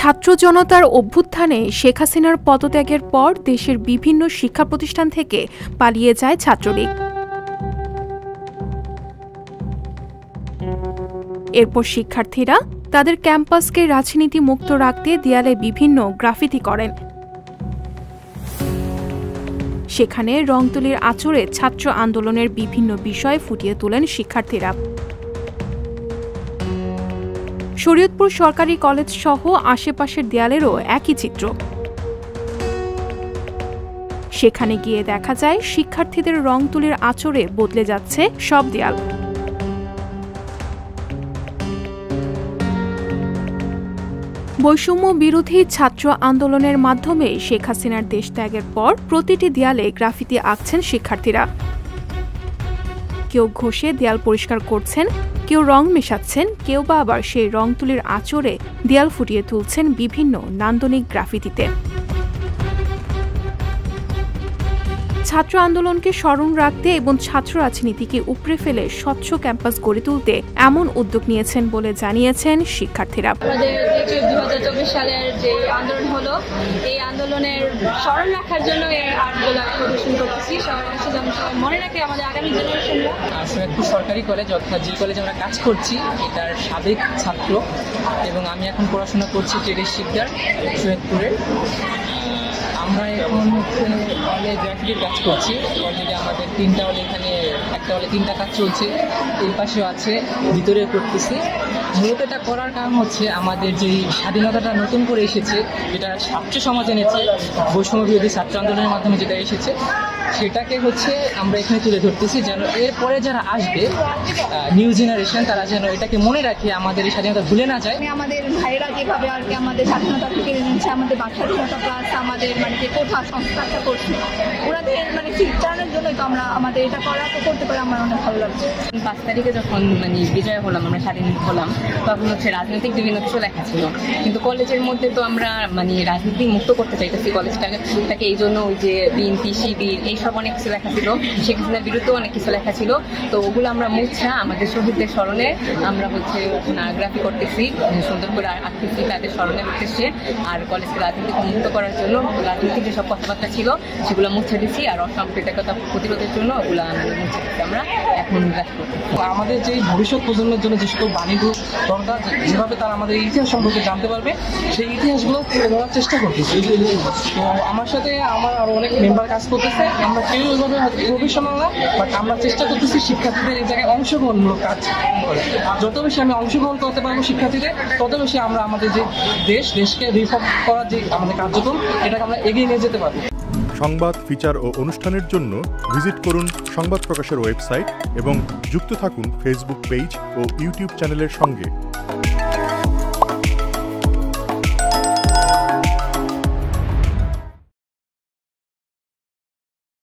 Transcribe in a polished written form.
ছাত্র জনতার অভ্যুত্থানে শেখ হাসিনার পদত্যাগের পর দেশের বিভিন্ন শিক্ষা প্রতিষ্ঠান থেকে পালিয়ে যায় ছাত্রলীগ। এরপর শিক্ষার্থীরা তাদের ক্যাম্পাসকে রাজনীতি মুক্ত রাখতে দেয়ালে বিভিন্ন গ্রাফিতি করেন। সেখানে রং তুলির আঁচড়ে ছাত্র আন্দোলনের বিভিন্ন বিষয় ফুটিয়ে তোলেন শিক্ষার্থীরা। শরীয়তপুর সরকারি কলেজ সহ আশেপাশের দেয়ালেরও একই চিত্র। সেখানে গিয়ে দেখা যায় শিক্ষার্থীদের রং তুলির আঁচড়ে বদলে যাচ্ছে সব দেয়াল। বৈষম্য বিরোধী ছাত্র আন্দোলনের মাধ্যমে শেখ হাসিনার দেশত্যাগের পর প্রতিটি দেয়ালে গ্রাফিতি আঁকছেন শিক্ষার্থীরা। কেউ ঘষে দেয়াল পরিষ্কার করছেন, কেউ রং মেশাচ্ছেন, কেউ বা আবার সেই রং তুলির আঁচড়ে দেয়াল ফুটিয়ে তুলছেন বিভিন্ন নান্দনিক গ্রাফিতিতে। ছাত্র আন্দোলনকে স্মরণ রাখতে এবং ছাত্র রাজনীতিকে উপড়ে ফেলে স্বচ্ছ ক্যাম্পাস গড়ে তুলতে এমন উদ্যোগ নিয়েছেন বলে জানিয়েছেন শিক্ষার্থীরা। আমাদের 2024 সালের যে আন্দোলন হলো, এই আন্দোলনের স্মরণ রাখার জন্য এই আর্টগুলো প্রদর্শন করতেছি। সবাই মনে রাখে আমাদের আগামী জেনারেশনরা। শরীয়তপুর সরকারি কলেজ, অর্থাৎ যে কলেজে আমরা কাজ করছি, এটার সাবেক ছাত্র এবং আমি এখন পড়াশোনা করছি ট্রেডের শিকদার শরীয়তপুরে। আমরা এখন হলে গ্রাফিটির কাজ করছি। অলরেডি আমাদের 3টা হলে, এখানে একটা হলে 3টা কাজ চলছে, এই পাশেও আছে, ভিতরেও করতেছি। মূলত এটা করার কারণ হচ্ছে আমাদের যে স্বাধীনতাটা নতুন করে এসেছে, যেটা ছাত্র সমাজ এনেছে, বৈষম্য বিরোধী ছাত্র আন্দোলনের মাধ্যমে যেটা এসেছে, সেটাকে আমরা এখানে তুলে ধরতেছি, যেন এরপরে যারা আসবে নিউ জেনারেশন, তারা যেন এটাকে মনে রাখে, আমাদের এই স্বাধীনতা ভুলে না যায়। আমাদের ভাইয়েরা যেভাবে আর কি আমাদের স্বাধীনতা থেকে নিচ্ছে, আমাদের স্বাধীনতা প্লাস আমাদের যে কোঠা সংস্কারটা করছে, ওনাদের ফিল্টারের জন্য তো আমরা আমাদের এটা করতে পারে আমার অনেক ভালো লাগছে। 5 তারিখে যখন বিজয় হলাম, আমরা স্বাধীন হলাম, তখন রাজনৈতিক বিভিন্ন কিছু লেখা ছিল, কিন্তু কলেজের মধ্যে তো আমরা রাজনীতি মুক্ত করতে চাইতেছি কলেজটাকে। এই জন্য ওই যে বিএনপি, শিবির, এইসব অনেক কিছু লেখা ছিল, শেখ হাসিনার বিরুদ্ধেও অনেক কিছু লেখা ছিল। তো ওগুলো আমরা মুছা আমাদের শহীদদের স্মরণে আমরা গ্রাফি করতেছি, সুন্দর করে আঁকতেছি তাদের স্মরণের উদ্দেশ্যে। আর কলেজকে রাজনীতি মুক্ত করার জন্য রাজনীতির যেসব কথাবার্তা ছিল সেগুলো মুছে দিচ্ছি, আর অসাম্প্রদায়িকতা প্রতিরোধের জন্য ওগুলো মুছে দিচ্ছি আমরা এখন গ্রাফি করতেছি। আমাদের যে ভবিষ্যৎ প্রজন্মের জন্য যে সকল বাণীগুলো দরকার, যেভাবে তারা আমাদের ইতিহাস সম্পর্কে জানতে পারবে, সেই ইতিহাসগুলো তুলে ধরার চেষ্টা করতেছি। তো আমার সাথে আমার আরো অনেক মেম্বার কাজ করতেছে। আমরা কেউ ওইভাবে প্রফেশনাল না, বাট আমরা চেষ্টা করতেছি শিক্ষার্থীদের এই জায়গায় অংশগ্রহণমূলক কাজ করে। যত বেশি আমি অংশগ্রহণ করতে পারবো শিক্ষার্থীদের, তত বেশি আমরা আমাদের যে দেশকে রিফর্ম করার যে আমাদের কার্যক্রম, এটাকে আমরা এগিয়ে নিয়ে যেতে পারবো। সংবাদ, ফিচার ও অনুষ্ঠানের জন্য ভিজিট করুন সংবাদ প্রকাশের ওয়েবসাইট এবং যুক্ত থাকুন ফেসবুক পেজ ও ইউটিউব চ্যানেলের সঙ্গে।